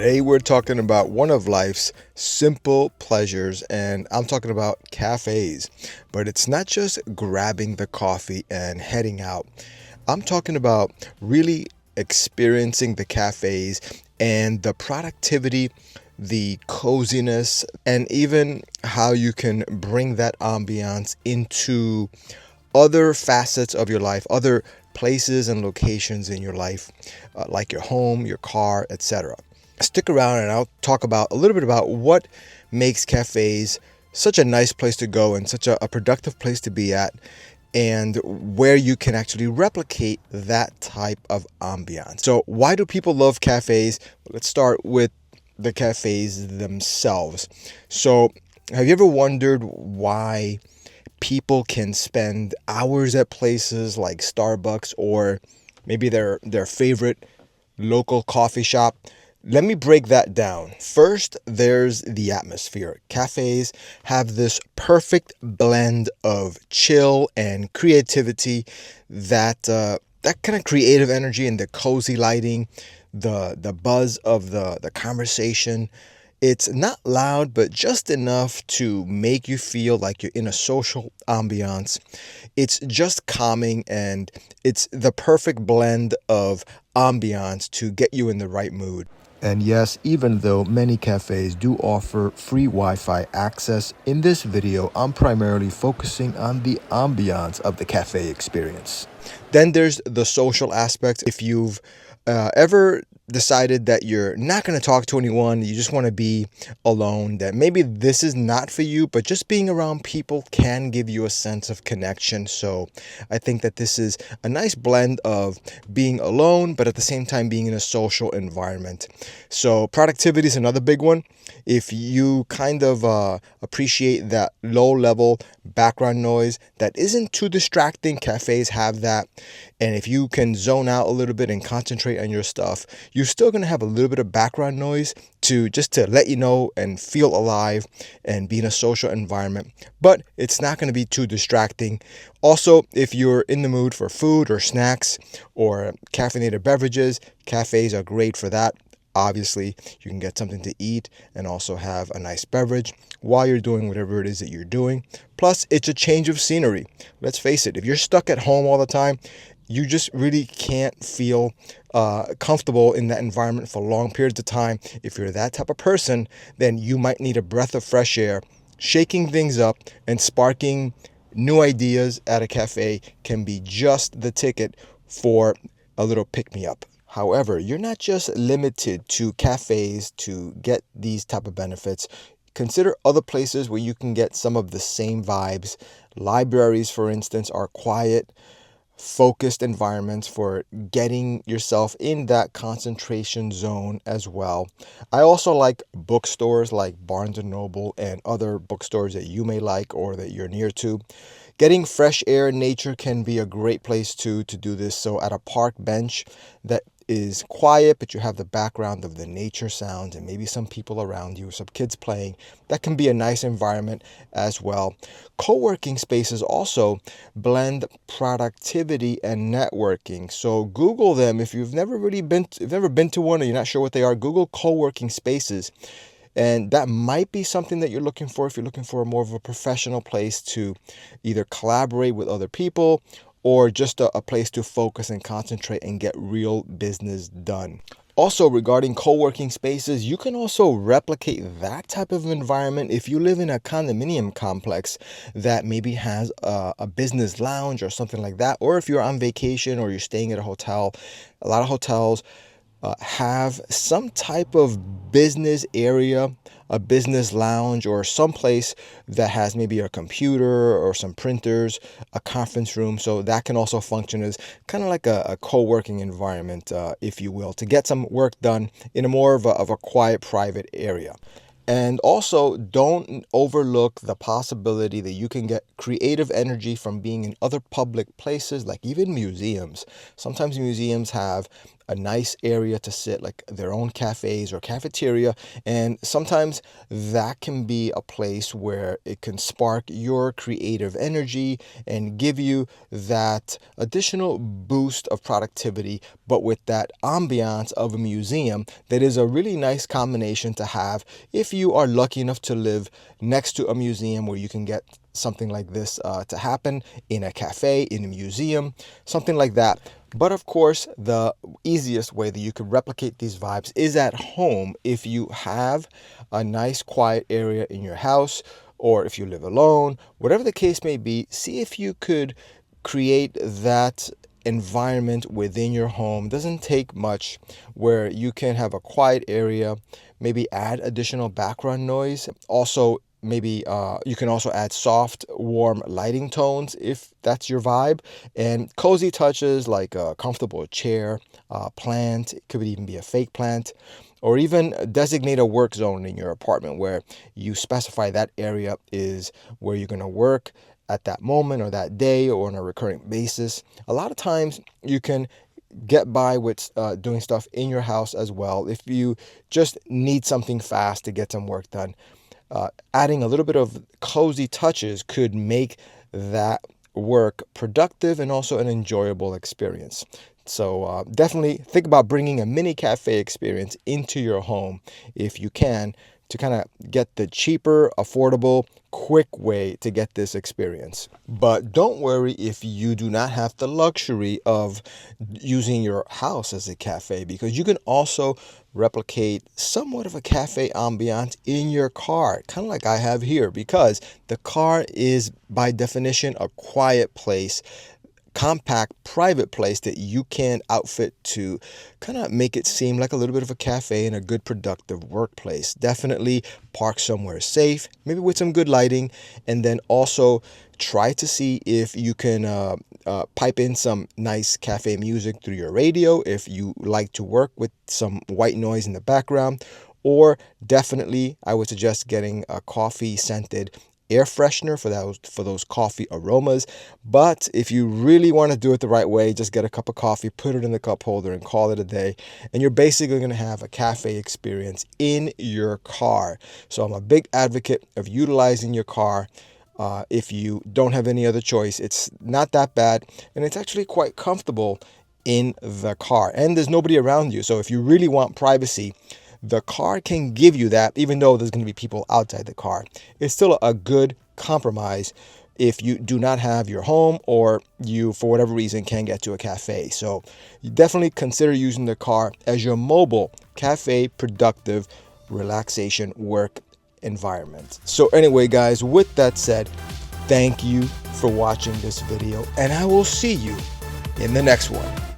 Today we're talking about one of life's simple pleasures, and I'm talking about cafes. But it's not just grabbing the coffee and heading out. I'm talking about really experiencing the cafes and the productivity, the coziness, and even how you can bring that ambiance into other facets of your life, other places and locations in your life, like your home, your car, etc. Stick around and I'll talk about a little bit about what makes cafes such a nice place to go and such a productive place to be at, and where you can actually replicate that type of ambiance. So why do people love cafes? Let's start with the cafes themselves. So have you ever wondered why people can spend hours at places like Starbucks or maybe their favorite local coffee shop? Let me break that down. First, there's the atmosphere. Cafes have this perfect blend of chill and creativity, that kind of creative energy and the cozy lighting, the buzz of the conversation. It's not loud, but just enough to make you feel like you're in a social ambiance. It's just calming, and it's the perfect blend of ambiance to get you in the right mood. And yes, even though many cafes do offer free Wi-Fi access, in this video, I'm primarily focusing on the ambiance of the cafe experience. Then there's the social aspect. If you've ever decided that you're not going to talk to anyone, you just want to be alone, that maybe this is not for you, but just being around people can give you a sense of connection. So I think that this is a nice blend of being alone, but at the same time being in a social environment. So productivity is another big one. If you kind of appreciate that low level background noise that isn't too distracting, cafes have that. And if you can zone out a little bit and concentrate on your stuff, you're still going to have a little bit of background noise to let you know and feel alive and be in a social environment. But it's not going to be too distracting. Also, if you're in the mood for food or snacks or caffeinated beverages, cafes are great for that. Obviously, you can get something to eat and also have a nice beverage while you're doing whatever it is that you're doing. Plus, it's a change of scenery. Let's face it, if you're stuck at home all the time, you just really can't feel comfortable in that environment for long periods of time. If you're that type of person, then you might need a breath of fresh air. Shaking things up and sparking new ideas at a cafe can be just the ticket for a little pick-me-up. However, you're not just limited to cafes to get these type of benefits. Consider other places where you can get some of the same vibes. Libraries, for instance, are quiet, focused environments for getting yourself in that concentration zone as well. I also like bookstores like Barnes and Noble and other bookstores that you may like or that you're near to. Getting fresh air in nature can be a great place to do this. So at a park bench that is quiet, but you have the background of the nature sounds and maybe some people around you, some kids playing, that can be a nice environment as well. Co-working spaces also blend productivity and networking. So Google them if you've never been to one or you're not sure what they are. Google co-working spaces. And that might be something that you're looking for if you're looking for more of a professional place to either collaborate with other people or just a place to focus and concentrate and get real business done. Also, regarding co-working spaces, you can also replicate that type of environment if you live in a condominium complex that maybe has a business lounge or something like that. Or if you're on vacation or you're staying at a hotel, a lot of hotels have some type of business area, a business lounge, or some place that has maybe a computer or some printers, a conference room. So that can also function as kind of like a co-working environment, if you will, to get some work done in a more of a quiet, private area. And also, don't overlook the possibility that you can get creative energy from being in other public places, like even museums. Sometimes museums have a nice area to sit, like their own cafes or cafeteria. And sometimes that can be a place where it can spark your creative energy and give you that additional boost of productivity, but with that ambiance of a museum. That is a really nice combination to have if you are lucky enough to live next to a museum where you can get something like this to happen in a cafe, in a museum, something like that. But of course, the easiest way that you can replicate these vibes is at home. If you have a nice quiet area in your house, or if you live alone, whatever the case may be, see if you could create that environment within your home. It doesn't take much, where you can have a quiet area, maybe add additional background noise. Also, maybe you can also add soft, warm lighting tones if that's your vibe, and cozy touches like a comfortable chair, plant. It could even be a fake plant, or even designate a work zone in your apartment where you specify that area is where you're going to work at that moment or that day or on a recurring basis. A lot of times you can get by with doing stuff in your house as well if you just need something fast to get some work done. Adding a little bit of cozy touches could make that work productive and also an enjoyable experience. So definitely think about bringing a mini cafe experience into your home if you can, to kind of get the cheaper, affordable, quick way to get this experience. But don't worry if you do not have the luxury of using your house as a cafe, because you can also replicate somewhat of a cafe ambiance in your car, kind of like I have here, because the car is by definition a quiet place, compact, private place that you can outfit to kind of make it seem like a little bit of a cafe and a good productive workplace. Definitely park somewhere safe, maybe with some good lighting, and then also try to see if you can pipe in some nice cafe music through your radio if you like to work with some white noise in the background. Or definitely I would suggest getting a coffee scented air freshener for those coffee aromas. But if you really want to do it the right way, just get a cup of coffee, put it in the cup holder, and call it a day, and you're basically going to have a cafe experience in your car. So I'm a big advocate of utilizing your car. If you don't have any other choice, it's not that bad, and it's actually quite comfortable in the car, and there's nobody around you. So if you really want privacy, the car can give you that, even though there's going to be people outside the car. It's still a good compromise if you do not have your home, or you, for whatever reason, can't get to a cafe. So you definitely consider using the car as your mobile cafe, productive relaxation work environment. So anyway, guys, with that said, thank you for watching this video, and I will see you in the next one.